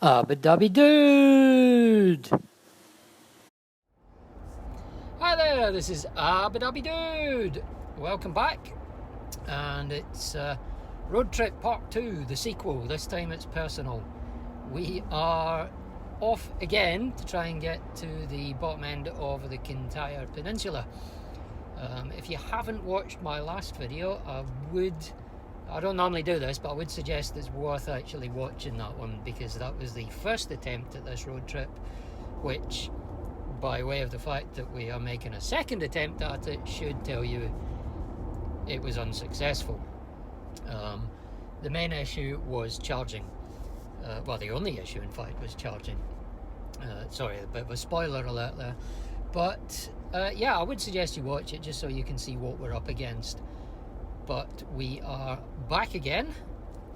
Abba-dabby dude! Hi there, this is Abba-dabby dude! Welcome back, and it's Road Trip Part 2, the sequel. This time it's personal. We are off again to try and get to the bottom end of the Kintyre Peninsula. If you haven't watched my last video, I don't normally do this, but I would suggest it's worth actually watching that one, because that was the first attempt at this road trip, which, by way of the fact that we are making a second attempt at it, should tell you it was unsuccessful. The main issue was charging. Well, the only issue, in fact, was charging. Sorry, a bit of a spoiler alert there. But, yeah, I would suggest you watch it just so you can see what we're up against. But we are back again,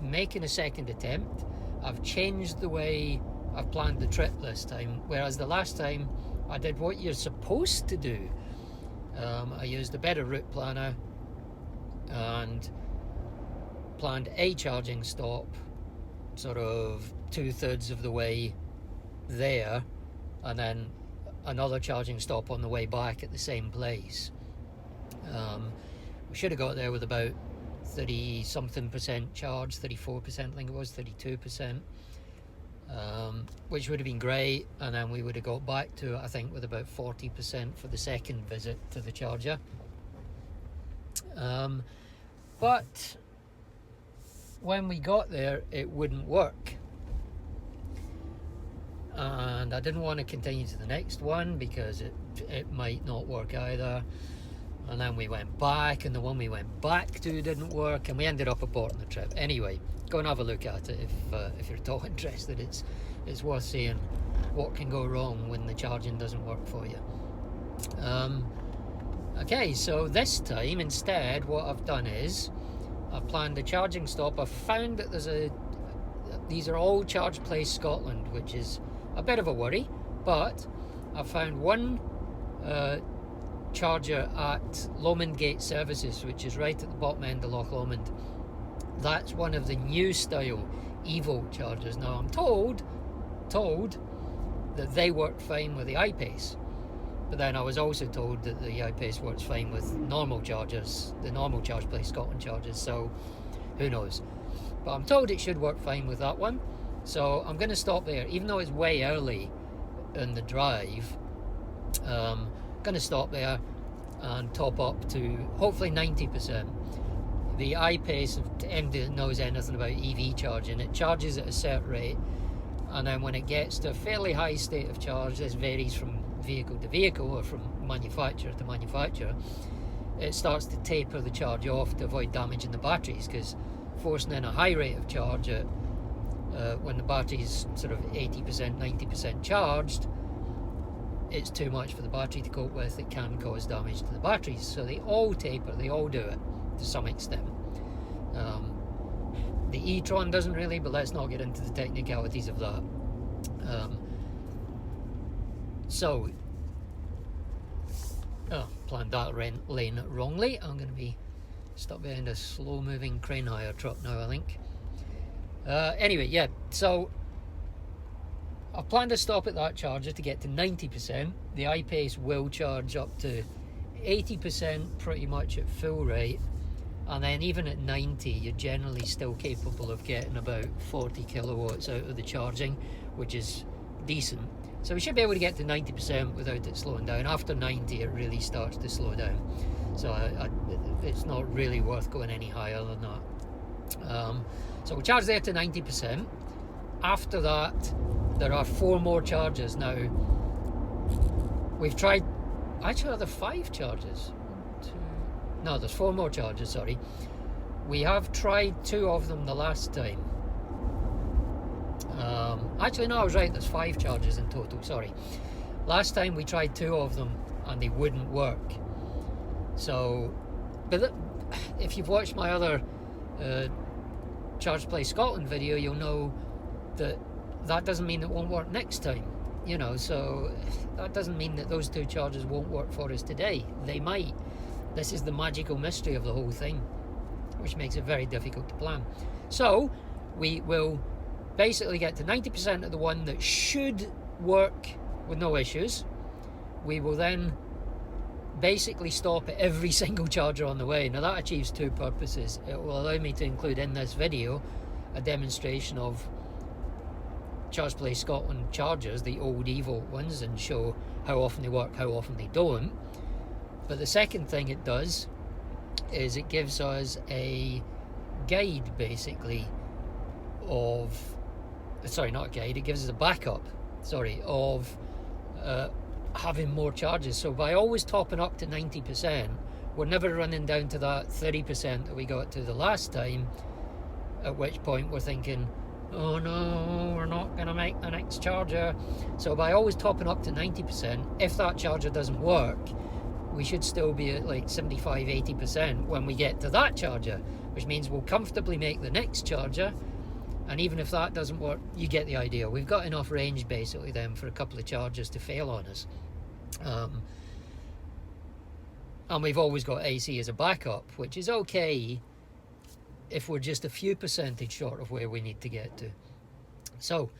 making a second attempt. I've changed the way I've planned the trip this time, whereas the last time I did what you're supposed to do. I used a better route planner and planned a charging stop sort of 2/3 of the way there, and then another charging stop on the way back at the same place. We should have got there with about 30-something% charge, 34% I think it was, 32%, which would have been great, and then we would have got back to it, I think, with about 40% for the second visit to the charger. But when we got there, it wouldn't work, and I didn't want to continue to the next one because it might not work either. And then we went back, and the one we went back to didn't work, and we ended up aborting the trip. Anyway, go and have a look at it if you're at all interested. It's worth seeing what can go wrong when the charging doesn't work for you. Okay, so this time instead, what I've done is I've planned a charging stop. I've found that these are all ChargePlace Scotland, which is a bit of a worry, but I've found one charger at Lomond Gate Services, which is right at the bottom end of Loch Lomond. That's one of the new style Evo chargers. Now I'm told that they work fine with the iPace, but then I was also told that the iPace works fine with normal chargers, the normal ChargePlace Scotland chargers, so who knows. But I'm told it should work fine with that one, so I'm going to stop there, even though it's way early in the drive. Going to stop there and top up to hopefully 90%. The iPace, if anybody knows anything about EV charging, it charges at a set rate, and then when it gets to a fairly high state of charge, this varies from vehicle to vehicle or from manufacturer to manufacturer, it starts to taper the charge off to avoid damaging the batteries, because forcing in a high rate of charge at when the battery's sort of 80%, 90% charged, it's too much for the battery to cope with. It can cause damage to the batteries, so they all taper, they all do it to some extent. The e-tron doesn't really, but let's not get into the technicalities of that. So planned that lane wrongly. I'm going to be stuck behind a slow moving crane hire truck now, I think. Anyway, yeah, so I've planned a stop at that charger to get to 90%. The iPace will charge up to 80% pretty much at full rate, and then even at 90 you're generally still capable of getting about 40 kilowatts out of the charging, which is decent. So we should be able to get to 90% without it slowing down. After 90 it really starts to slow down, so it's not really worth going any higher than that. So we'll charge there to 90%. After that, there are 4 more chargers now. We've tried, actually are there 5 chargers? No, there's 4 more chargers, sorry. We have tried 2 of them the last time. Actually no, I was right, there's 5 chargers in total, sorry. Last time we tried 2 of them and they wouldn't work. So, but if you've watched my other ChargePlace Scotland video, you'll know that doesn't mean it won't work next time, you know, so that doesn't mean that those 2 chargers won't work for us today. They might. This is the magical mystery of the whole thing, which makes it very difficult to plan. So we will basically get to 90% of the one that should work with no issues. We will then basically stop at every single charger on the way. Now that achieves two purposes. It will allow me to include in this video a demonstration of ChargePlace Scotland chargers, the old evil ones, and show how often they work, how often they don't. But the second thing it does is it gives us a guide, basically, of, sorry, not a guide, it gives us a backup, sorry, of having more charges. So by always topping up to 90%, we're never running down to that 30% that we got to the last time, at which point we're thinking, oh no, we're not going to make the next charger. So by always topping up to 90%, if that charger doesn't work, we should still be at like 75-80% when we get to that charger, which means we'll comfortably make the next charger. And even if that doesn't work, you get the idea. We've got enough range basically then for a couple of chargers to fail on us. And we've always got AC as a backup, which is okay if we're just a few percentage short of where we need to get to. So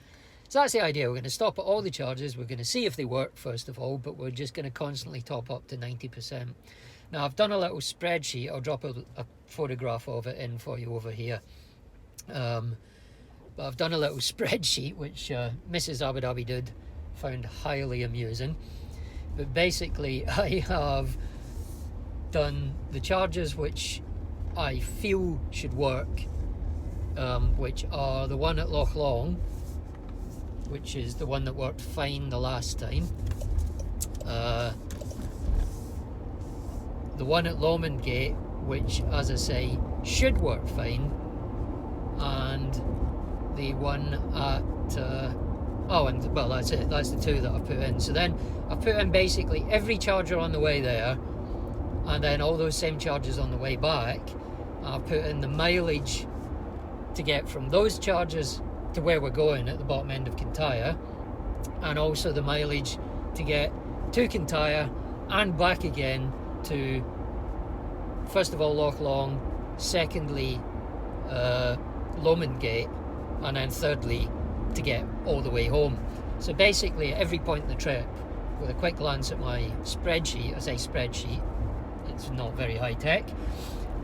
that's the idea. We're going to stop at all the chargers. We're going to see if they work first of all, but we're just going to constantly top up to 90%. Now I've done a little spreadsheet. I'll drop a photograph of it in for you over here. But I've done a little spreadsheet which Mrs. Abu Dhabi Dude found highly amusing. But basically I have done the chargers which I feel should work, which are the one at Loch Lomond, which is the one that worked fine the last time, the one at Lomond Gate, which, as I say, should work fine, and the one at well, that's it, that's the two that I've put in. So then I've put in basically every charger on the way there, and then all those same chargers on the way back. I've put in the mileage to get from those chargers to where we're going at the bottom end of Kintyre, and also the mileage to get to Kintyre and back again to, first of all, Loch Lomond, secondly Lomond Gate, and then thirdly to get all the way home. So basically at every point in the trip, with a quick glance at my spreadsheet, I say spreadsheet, it's not very high tech,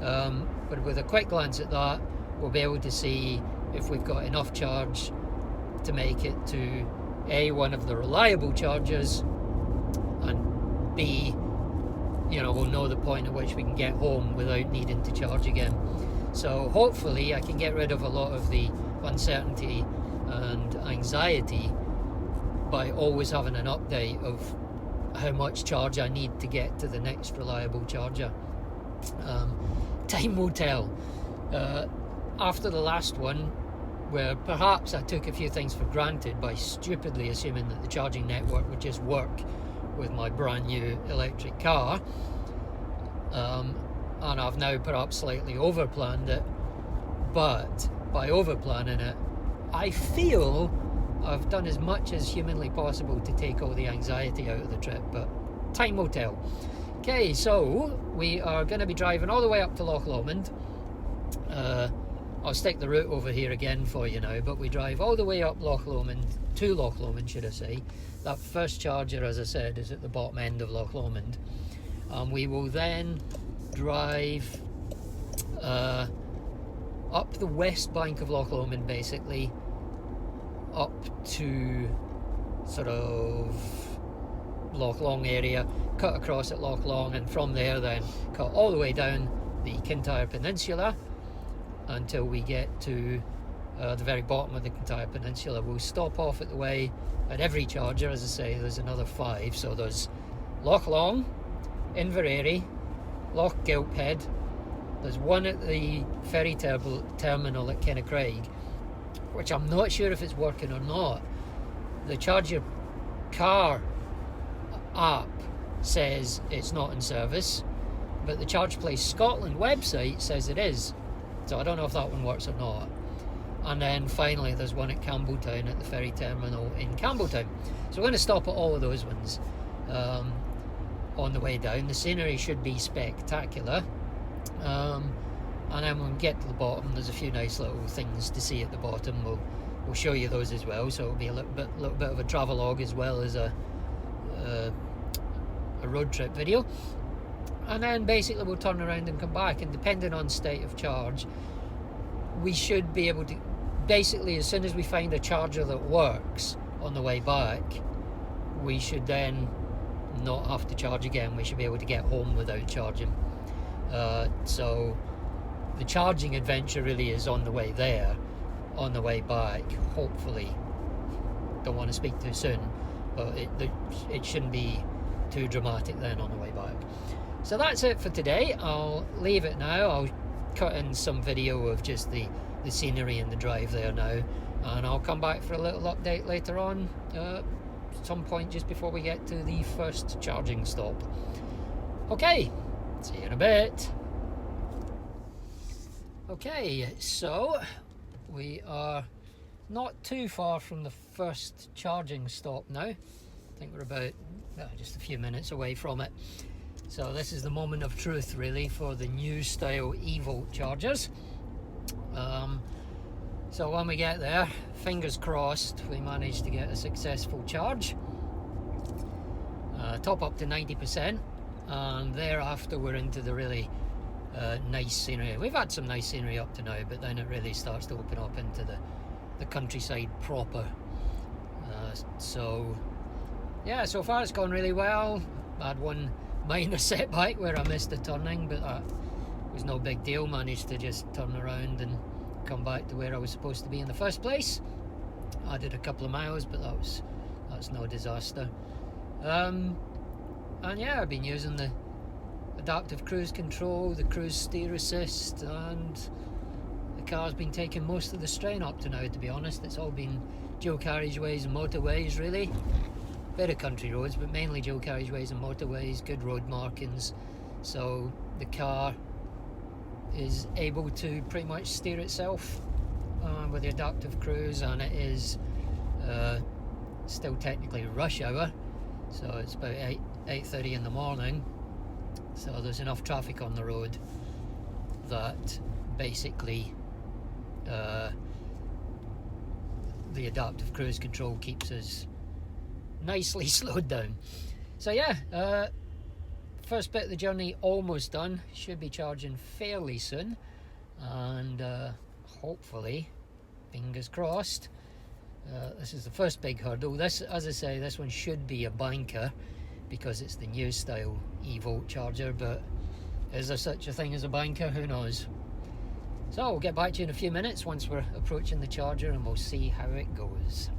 but with a quick glance at that, we'll be able to see if we've got enough charge to make it to A, one of the reliable chargers, and B, we'll know the point at which we can get home without needing to charge again. So hopefully I can get rid of a lot of the uncertainty and anxiety by always having an update of how much charge I need to get to the next reliable charger. Time will tell. After the last one, where perhaps I took a few things for granted by stupidly assuming that the charging network would just work with my brand new electric car, and I've now perhaps slightly overplanned it, but by overplanning it, I feel I've done as much as humanly possible to take all the anxiety out of the trip, but time will tell. Okay, so we are going to be driving all the way up to Loch Lomond. I'll stick the route over here again for you now, but we drive all the way up Loch Lomond, to Loch Lomond should I say. That first charger, as I said, is at the bottom end of Loch Lomond. We will then drive up the west bank of Loch Lomond, basically, up to sort of Loch Long area, cut across at Loch Long, and from there then cut all the way down the Kintyre Peninsula until we get to the very bottom of the Kintyre Peninsula. We'll stop off at the way at every charger. As I say, there's another 5, so there's Loch Long, Inverary, Lochgilphead, there's one at the ferry terminal at Kintyre, which I'm not sure if it's working or not. The Charge Your Car app says it's not in service, but the ChargePlace Scotland website says it is, so I don't know if that one works or not. And then finally there's one at Campbelltown at the ferry terminal in Campbelltown. So we're going to stop at all of those ones on the way down. The scenery should be spectacular, and then when we get to the bottom, there's a few nice little things to see at the bottom. We'll we'll show you those as well, so it'll be a little bit of a travelogue as well as a road trip video. And then basically we'll turn around and come back, and depending on state of charge, we should be able to, basically as soon as we find a charger that works on the way back, we should then not have to charge again. We should be able to get home without charging. So the charging adventure really is on the way there. On the way back, hopefully, don't want to speak too soon, but it shouldn't be too dramatic then on the way back. So that's it for today. I'll leave it now. I'll cut in some video of just the scenery and the drive there now, and I'll come back for a little update later on, some point just before we get to the first charging stop. Okay, see you in a bit. Okay, so we are not too far from the first charging stop now. I think we're about just a few minutes away from it. So this is the moment of truth really for the new style e-volt chargers. So when we get there, fingers crossed, we manage to get a successful charge. Top up to 90%, and thereafter we're into the really nice scenery. We've had some nice scenery up to now, but then it really starts to open up into the countryside proper. So yeah, so far it's gone really well. I had one minor setback where I missed the turning, but that was no big deal. Managed to just turn around and come back to where I was supposed to be in the first place. I did a couple of miles, but that's no disaster. And yeah, I've been using the adaptive cruise control, the cruise steer assist, and the car's been taking most of the strain up to now, to be honest. It's all been dual carriageways and motorways really. Bit of country roads, but mainly dual carriageways and motorways, good road markings. So the car is able to pretty much steer itself with the adaptive cruise, and it is still technically rush hour, so it's about 8:30 in the morning, so there's enough traffic on the road that basically the adaptive cruise control keeps us nicely slowed down. So yeah, first bit of the journey almost done. Should be charging fairly soon, and hopefully, fingers crossed, this is the first big hurdle. This, as I say, this one should be a banker because it's the new style e-volt charger, but is there such a thing as a banker? Who knows? So we'll get back to you in a few minutes once we're approaching the charger, and we'll see how it goes.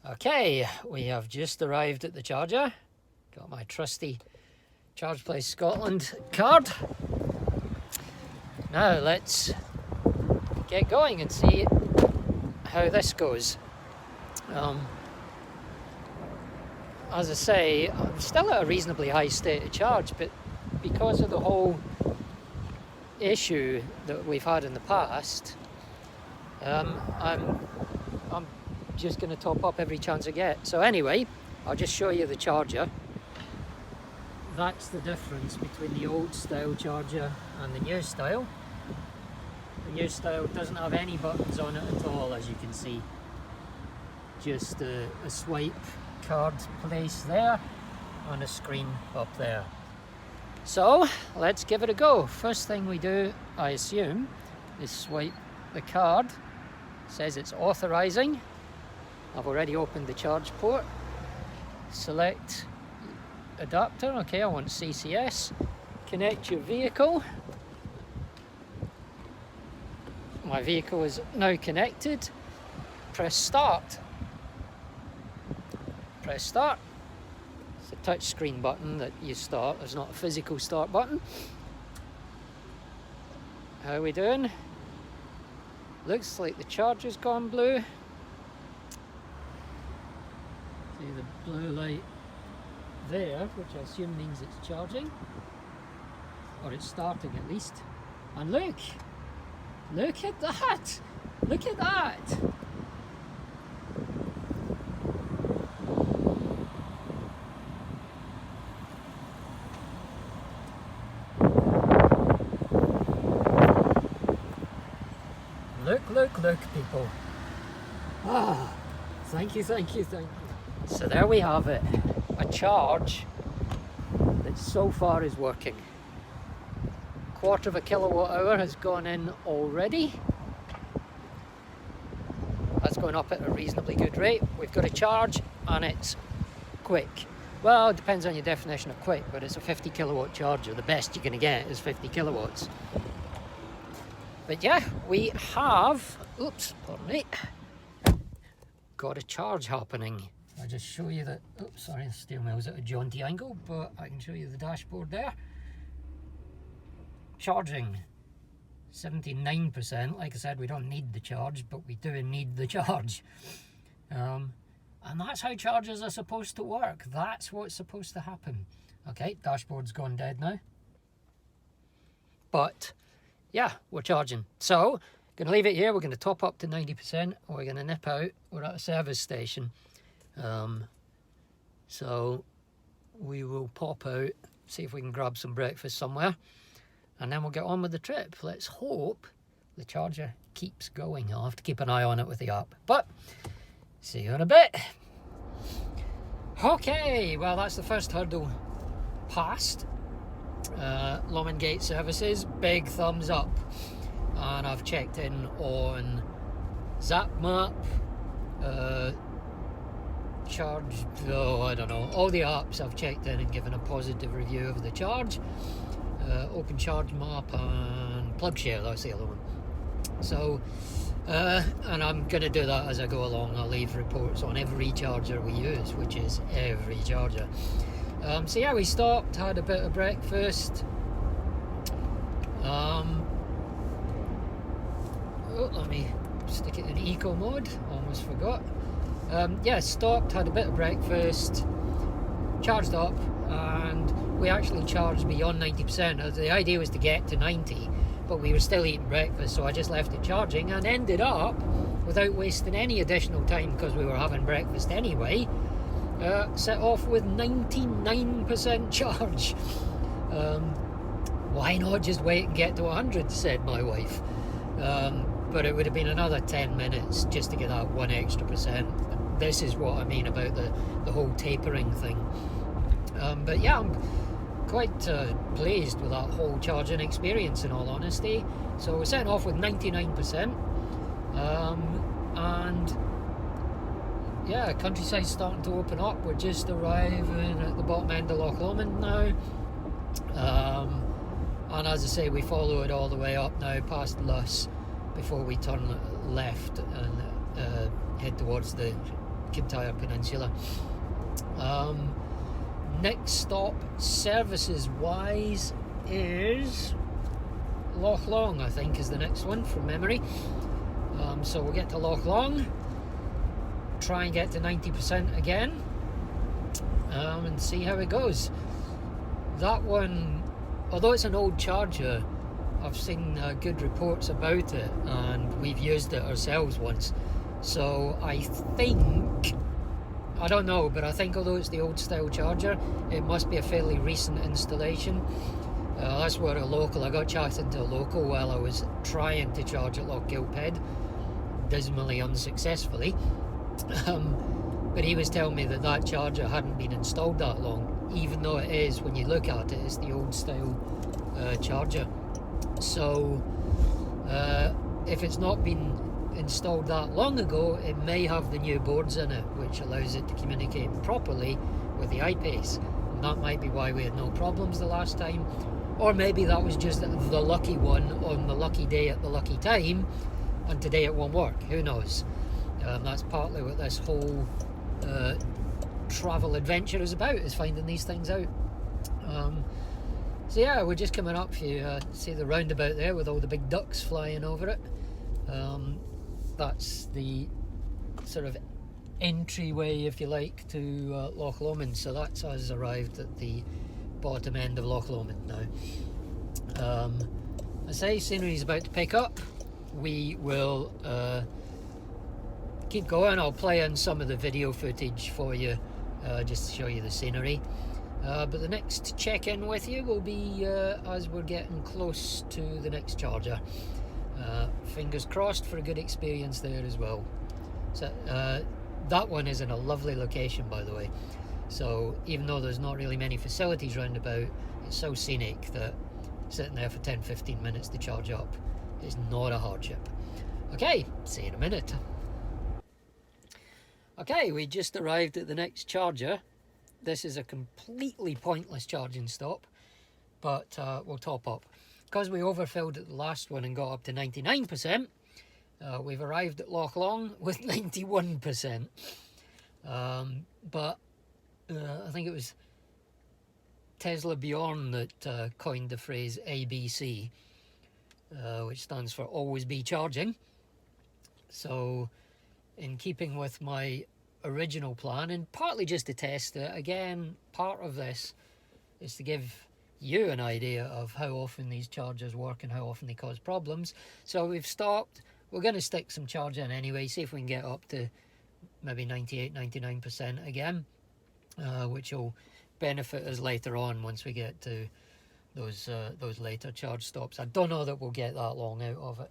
Okay, we have just arrived at the charger. Got my trusty ChargePlace Scotland card. Now let's get going and see how this goes. As I say, I'm still at a reasonably high state of charge, but because of the whole issue that we've had in the past, I'm just going to top up every chance I get. So anyway, I'll just show you the charger. That's the difference between the old style charger and the new style. The new style doesn't have any buttons on it at all, as you can see. Just a swipe card place there and a screen up there. So let's give it a go. First thing we do, I assume, is swipe the card. It says it's authorizing. I've already opened the charge port. Select adapter. Okay, I want CCS. Connect your vehicle. My vehicle is now connected. Press start. Press start. It's a touch screen button that you start. There's not a physical start button. How are we doing? Looks like the charger's gone blue. See the blue light there, which I assume means it's charging, or it's starting at least. And look at that, look at that. Look, people. Ah, thank you, thank you, thank you. So there we have it, a charge that so far is working. 1/4 kilowatt hour has gone in already. That's going up at a reasonably good rate. We've got a charge and it's quick. Well, it depends on your definition of quick, but it's a 50 kilowatt charger. The best you're going to get is 50 kilowatts. But yeah, we have, oops, pardon me, got a charge happening. I'll just show you that, oops, sorry, the steering wheel's at a jaunty angle, but I can show you the dashboard there. Charging, 79%. Like I said, we don't need the charge, but we do need the charge. And that's how chargers are supposed to work. That's what's supposed to happen. Okay, dashboard's gone dead now. But yeah, we're charging. So, going to leave it here. We're going to top up to 90%, and we're going to nip out. We're at a service station. So we will pop out, see if we can grab some breakfast somewhere, and then we'll get on with the trip. Let's hope the charger keeps going. I'll have to keep an eye on it with the app. But see you in a bit. Okay, well, that's the first hurdle passed. Lomond Gate services, big thumbs up. And I've checked in on ZapMap, Charge, I don't know, all the apps I've checked in and given a positive review of the charge. Open Charge Map and PlugShare, that's the other one. So, and I'm going to do that as I go along. I'll leave reports on every charger we use, which is every charger. So yeah, we stopped, had a bit of breakfast. Let me stick it in eco mode, almost forgot. Yeah, stopped, had a bit of breakfast, charged up, and we actually charged beyond 90%. The idea was to get to 90, but we were still eating breakfast, so I just left it charging and ended up, without wasting any additional time because we were having breakfast anyway, set off with 99% charge. Why not just wait and get to 100, said my wife. But it would have been another 10 minutes just to get that 1 extra percent. This is what I mean about the whole tapering thing. But yeah, I'm quite pleased with that whole charging experience, in all honesty. So we're setting off with 99%. And yeah, countryside's starting to open up. We're just arriving at the bottom end of Loch Lomond now. And as I say, we follow it all the way up now past Luss before we turn left and head towards the Kintyre Peninsula. Next stop, services wise, is Loch Long, I think, is the next one from memory. So we'll get to Loch Long, try and get to 90% again, and see how it goes. That one, although it's an old charger, I've seen good reports about it, and we've used it ourselves once. So I think, I don't know, but I think although it's the old style charger, it must be a fairly recent installation. That's where a local, I got chatting to a local while I was trying to charge at Lochgilphead, dismally unsuccessfully. But he was telling me that charger hadn't been installed that long, even though it is, when you look at it, it's the old style charger. So if it's not been installed that long ago, it may have the new boards in it, which allows it to communicate properly with the eyepiece. And that might be why we had no problems the last time, or maybe that was just the lucky one on the lucky day at the lucky time, and today it won't work. Who knows? That's partly what this whole travel adventure is about, is finding these things out. So yeah, we're just coming up. You see the roundabout there with all the big ducks flying over it. That's the sort of entryway, if you like, to Loch Lomond. So that's us arrived at the bottom end of Loch Lomond now. I say scenery's about to pick up. We will keep going. I'll play in some of the video footage for you, just to show you the scenery. But the next check-in with you will be as we're getting close to the next charger. Fingers crossed for a good experience there as well. So that one is in a lovely location, by the way. So even though there's not really many facilities round about, it's so scenic that sitting there for 10-15 minutes to charge up is not a hardship. Okay, see you in a minute. Okay, we just arrived at the next charger. This is a completely pointless charging stop, but we'll top up. Because we overfilled at the last one and got up to 99%, we've arrived at Loch Lomond with 91%. But I think it was Tesla Bjorn that coined the phrase ABC, which stands for always be charging. So in keeping with my original plan, and partly just to test it, again, part of this is to give you an idea of how often these chargers work and how often they cause problems. So we've stopped. We're going to stick some charge in anyway, see if we can get up to maybe 98-99% again, which will benefit us later on once we get to those later charge stops. I don't know that we'll get that long out of it.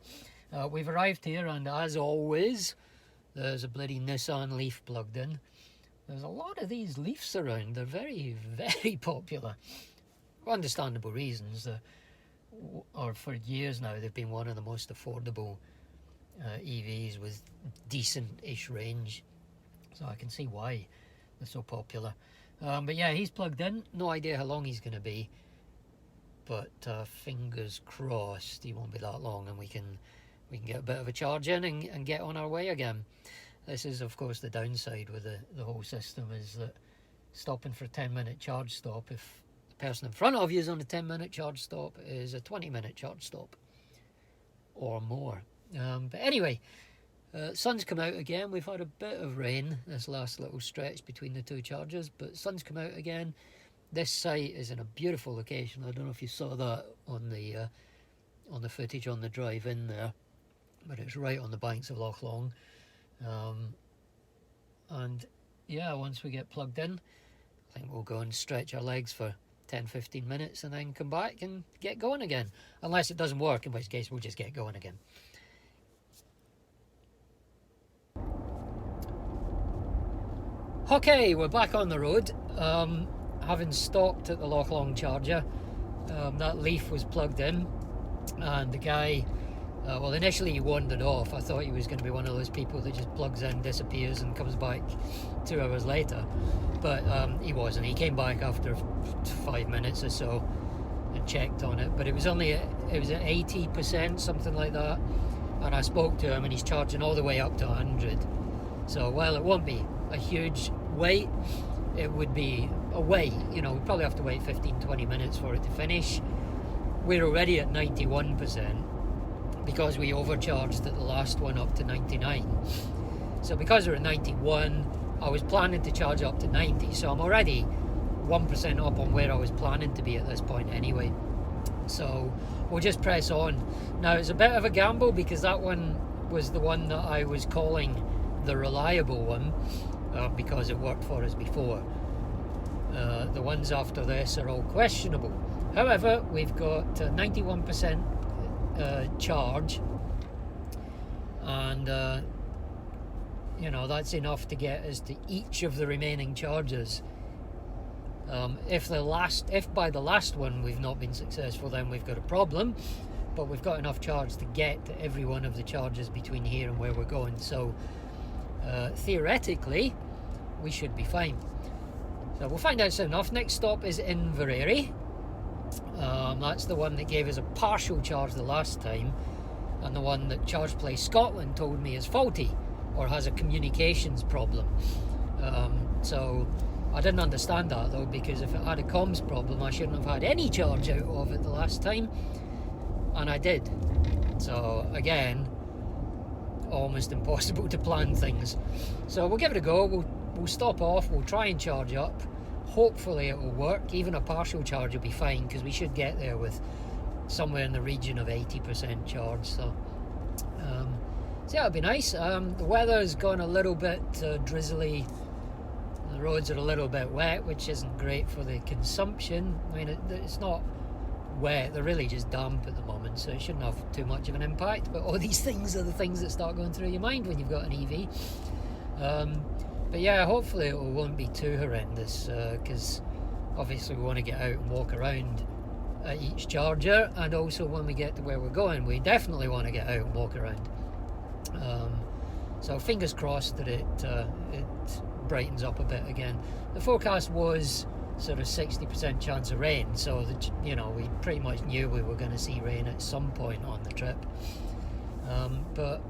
We've arrived here, and as always, there's a bloody Nissan Leaf plugged in. There's a lot of these Leafs around. They're very, very popular. For understandable reasons. Or for years now, they've been one of the most affordable EVs with decent-ish range. So I can see why they're so popular. But yeah, he's plugged in. No idea how long he's going to be. But fingers crossed he won't be that long, and we can get a bit of a charge in and get on our way again. This is, of course, the downside with the whole system, is that stopping for a 10-minute charge stop, if the person in front of you is on a 10-minute charge stop, is a 20-minute charge stop or more. But anyway, sun's come out again. We've had a bit of rain this last little stretch between the two chargers, but sun's come out again. This site is in a beautiful location. I don't know if you saw that on the footage on the drive in there, but it's right on the banks of Loch Lomond. And yeah, once we get plugged in, I think we'll go and stretch our legs for 10-15 minutes and then come back and get going again, unless it doesn't work, in which case we'll just get going again. Okay, we're back on the road, having stopped at the Loch Lomond charger. That Leaf was plugged in, and the guy, well, initially he wandered off. I thought he was going to be one of those people that just plugs in, disappears, and comes back 2 hours later. But he wasn't. He came back after 5 minutes or so and checked on it. But it was at 80%, something like that. And I spoke to him, and he's charging all the way up to 100. So while it won't be a huge wait, it would be a wait. You know, we'd probably have to wait 15-20 minutes for it to finish. We're already at 91%. Because we overcharged at the last one up to 99. So because we're at 91, I was planning to charge up to 90, so I'm already 1% up on where I was planning to be at this point anyway. So we'll just press on. Now it's a bit of a gamble, because that one was the one that I was calling the reliable one, because it worked for us before. The ones after this are all questionable. However, we've got 91% charge, and you know, that's enough to get us to each of the remaining charges. If by the last one we've not been successful, then we've got a problem, but we've got enough charge to get to every one of the charges between here and where we're going. So theoretically we should be fine. So we'll find out soon enough. Next stop is Inverary. That's the one that gave us a partial charge the last time, and the one that ChargePlace Scotland told me is faulty or has a communications problem. So I didn't understand that though, because if it had a comms problem, I shouldn't have had any charge out of it the last time, and I did. So again, almost impossible to plan things. So we'll give it a go. We'll stop off, we'll try and charge up. Hopefully it will work. Even a partial charge will be fine, because we should get there with somewhere in the region of 80% charge. So yeah, it'll be nice. The weather's gone a little bit drizzly. The roads are a little bit wet, which isn't great for the consumption. I mean, it's not wet, they're really just damp at the moment, so it shouldn't have too much of an impact. But all these things are the things that start going through your mind when you've got an EV. But yeah, hopefully it won't be too horrendous, because obviously we want to get out and walk around at each charger, and also when we get to where we're going, we definitely want to get out and walk around. So fingers crossed that it brightens up a bit again. The forecast was sort of 60% chance of rain, so that, you know, we pretty much knew we were going to see rain at some point on the trip. But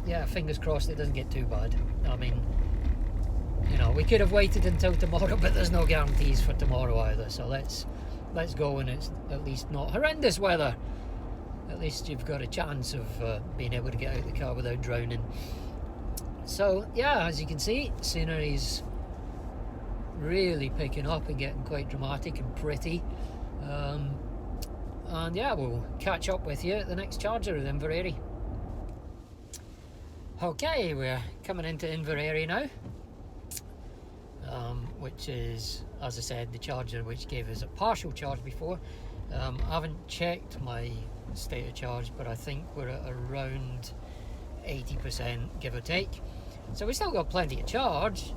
yeah, fingers crossed it doesn't get too bad. I mean, you know, we could have waited until tomorrow, but there's no guarantees for tomorrow either. So let's go when it's at least not horrendous weather. At least you've got a chance of being able to get out of the car without drowning. So yeah, as you can see, scenery's really picking up and getting quite dramatic and pretty. And yeah, we'll catch up with you at the next charger in Inverary. Okay, we're coming into Inverary now, which is, as I said, the charger which gave us a partial charge before. I haven't checked my state of charge, but I think we're at around 80%, give or take. So we still got plenty of charge,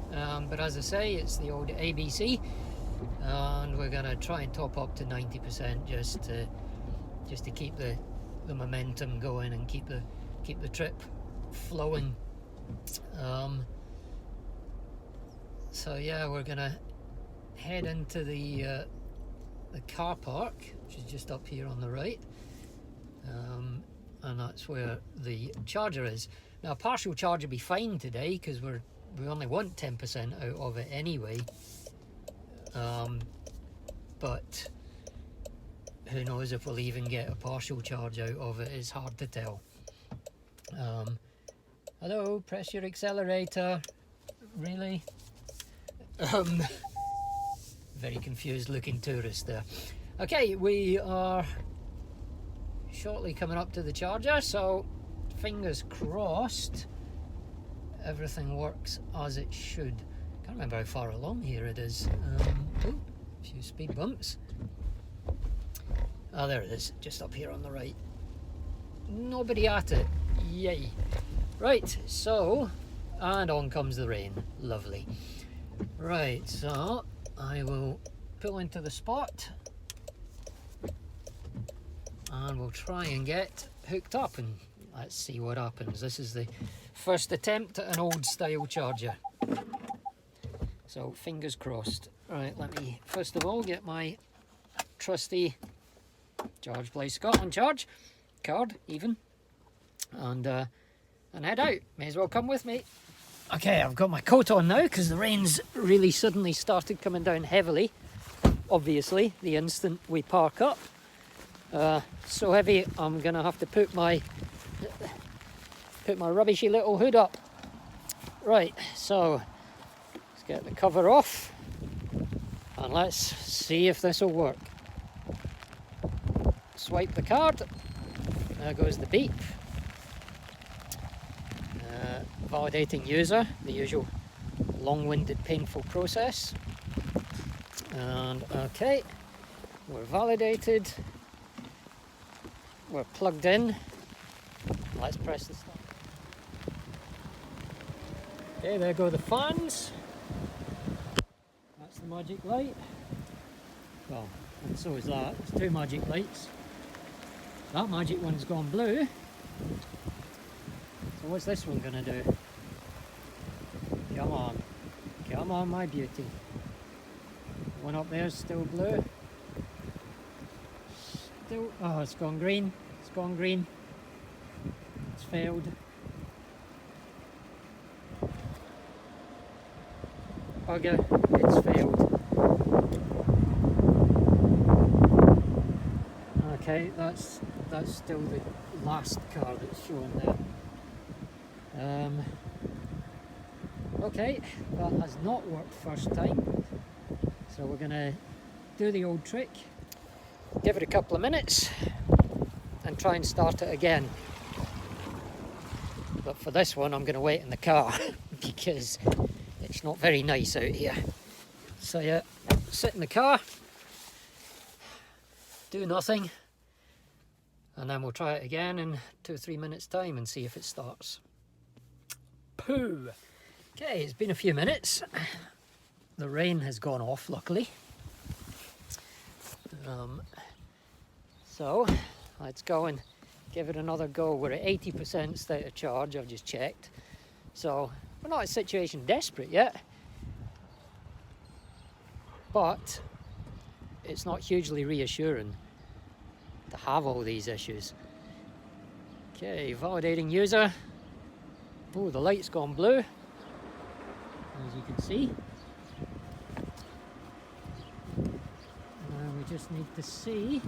but as I say, it's the old ABC, and we're going to try and top up to 90% just to keep the momentum going and keep the trip flowing. So yeah, we're gonna head into the car park, which is just up here on the right, and that's where the charger is. Now, a partial charge will be fine today because we only want 10% out of it anyway, but who knows if we'll even get a partial charge out of it. It's hard to tell. Hello, press your accelerator. Really? Very confused looking tourist there. Okay, we are shortly coming up to the charger, so fingers crossed everything works as it should. Can't remember how far along here it is. Oh, a few speed bumps. Oh, there it is, just up here on the right. Nobody at it. Yay. Right, so, and on comes the rain. Lovely. Right, so I will pull into the spot and we'll try and get hooked up, and let's see what happens. This is the first attempt at an old style charger, so fingers crossed. Right, let me first of all get my trusty ChargePlace Scotland charge card even, and head out. May as well come with me. Okay, I've got my coat on now because the rain's really suddenly started coming down heavily, obviously, the instant we park up. So heavy I'm gonna have to put my rubbishy little hood up. Right, so let's get the cover off and let's see if this will work. Swipe the card, there goes the beep. Validating user, the usual long-winded painful process. And okay, we're validated, we're plugged in. Let's press the start. Okay, there go the fans. That's the magic light. Well, and so is that. It's two magic lights. That magic one's gone blue. So what's this one gonna do? Come on, my beauty. One up there's still blue. Still, oh, it's gone green. It's gone green. It's failed. Bugger, it's failed. Okay, that's still the last car that's shown there. Okay, that has not worked first time, so we're gonna do the old trick, give it a couple of minutes and try and start it again. But for this one I'm gonna wait in the car because it's not very nice out here. So yeah, sit in the car, do nothing, and then we'll try it again in 2 or 3 minutes time and see if it starts. Pooh! Okay, it's been a few minutes. The rain has gone off, luckily. So let's go and give it another go. We're at 80% state of charge, I've just checked. So we're not in a situation desperate yet, but it's not hugely reassuring to have all these issues. Okay, validating user. Oh, the light's gone blue, as you can see. And we just need to see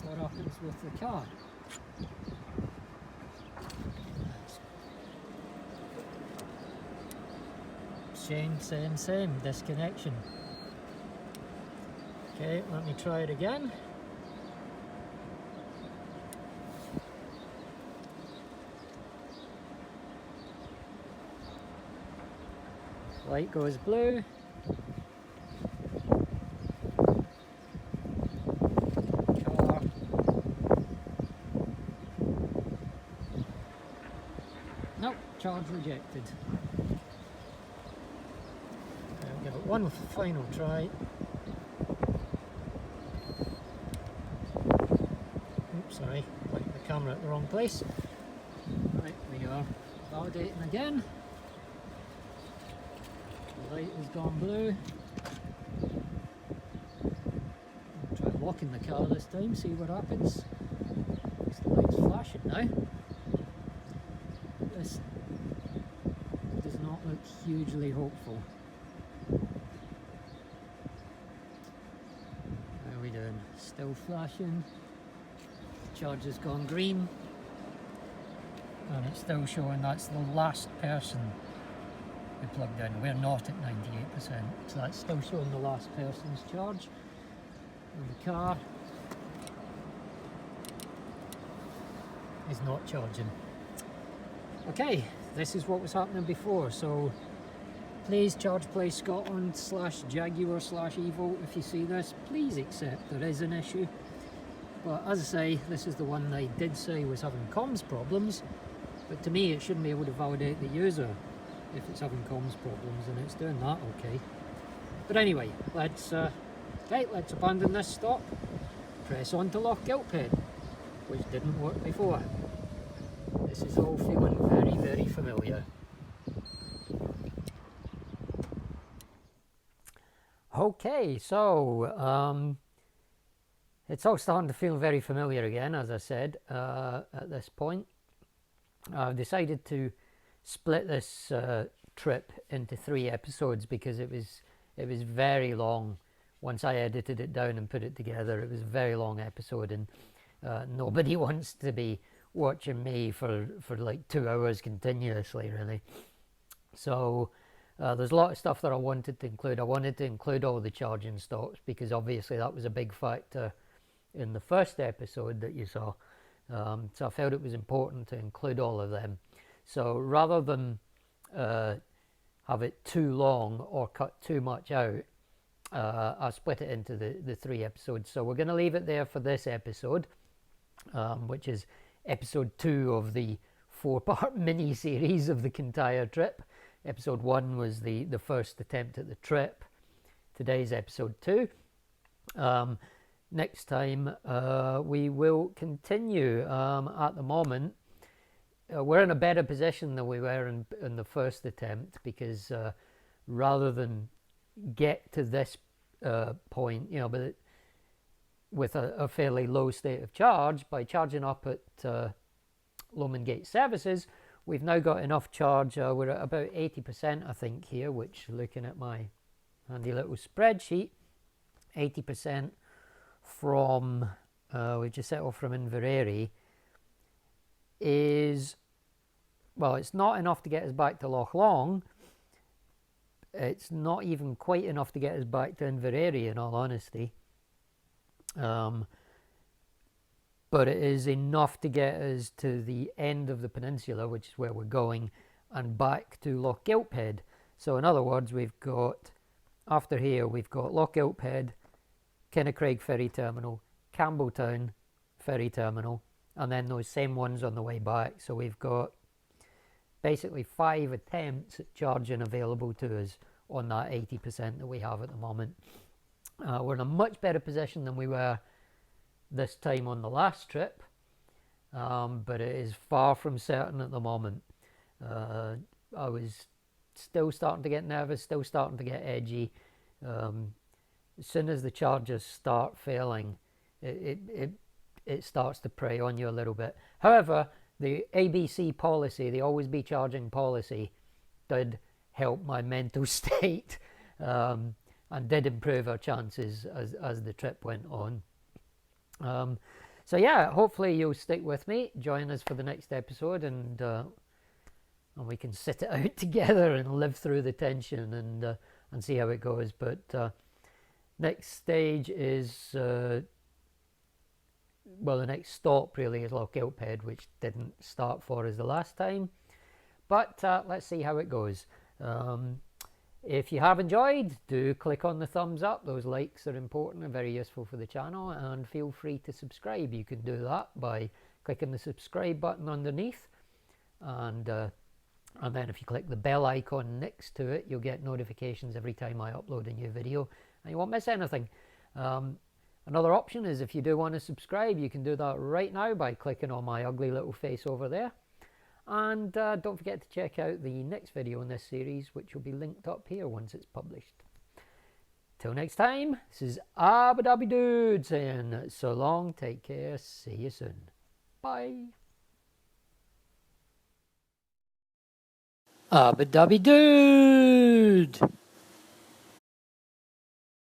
what happens with the car. Same, disconnection. Okay, let me try it again. Light goes blue. Car. Nope, charge rejected. I'll give it one final try. Oops, sorry, pointing the camera at the wrong place. Right, we are validating again. The light has gone blue. I'll try locking the car this time, see what happens. The light's flashing now. This does not look hugely hopeful. How are we doing? Still flashing. Charge has gone green. And it's still showing that's the last person we plugged in. We're not at 98%, so that's still showing the last person's charge. And the car is not charging. Okay, this is what was happening before, so please ChargePlace Scotland /Jaguar/Evo, if you see this, please accept there is an issue. But as I say, this is the one they did say was having comms problems, but to me it shouldn't be able to validate the user if it's having comms problems, and it's doing that okay. But anyway, let's abandon this stop, press on to Lochgilphead, which didn't work before. This is all feeling very, very familiar. Okay, so it's all starting to feel very familiar again, as I said, at this point. I've decided to split this trip into 3 episodes because it was very long. Once I edited it down and put it together, it was a very long episode, and nobody wants to be watching me for like 2 hours continuously, really. So there's a lot of stuff that I wanted to include. I wanted to include all the charging stops because obviously that was a big factor in the first episode that you saw. So I felt it was important to include all of them. So rather than have it too long or cut too much out, I split it into the 3 episodes. So we're going to leave it there for this episode, which is episode 2 of the 4-part mini-series of the Kintyre trip. Episode 1 was the first attempt at the trip. Today's episode 2. Next time we will continue. At the moment, we're in a better position than we were in the first attempt because rather than get to this point, but with a fairly low state of charge, by charging up at Lomond Gate Services, we've now got enough charge. We're at about 80%, I think, here, which, looking at my handy little spreadsheet, 80% from, we just set off from Inverary, is, well, it's not enough to get us back to Loch Lomond. It's not even quite enough to get us back to Inverary, in all honesty. But it is enough to get us to the end of the peninsula, which is where we're going, and back to Lochgilphead. So in other words, we've got, after here, we've got Lochgilphead, Kintyre Ferry Terminal, Campbelltown Ferry Terminal, and then those same ones on the way back. So we've got basically 5 attempts at charging available to us on that 80% that we have at the moment. We're in a much better position than we were this time on the last trip, but it is far from certain at the moment. I was still starting to get nervous, still starting to get edgy. As soon as the chargers start failing, it starts to prey on you a little bit. However, the ABC policy, the always be charging policy, did help my mental state, and did improve our chances as the trip went on. So yeah, hopefully you'll stick with me, join us for the next episode, and we can sit it out together and live through the tension and see how it goes. But next stage is well, the next stop really is Lochgilphead, which didn't start for us the last time, but let's see how it goes. If you have enjoyed, do click on the thumbs up. Those likes are important and very useful for the channel, and feel free to subscribe. You can do that by clicking the subscribe button underneath, and then if you click the bell icon next to it, you'll get notifications every time I upload a new video and you won't miss anything. Another option is, if you do want to subscribe, you can do that right now by clicking on my ugly little face over there. And don't forget to check out the next video in this series, which will be linked up here once it's published. Till next time, this is Abu Dhabi Dude saying so long, take care, see you soon. Bye. Abu Dhabi Dude!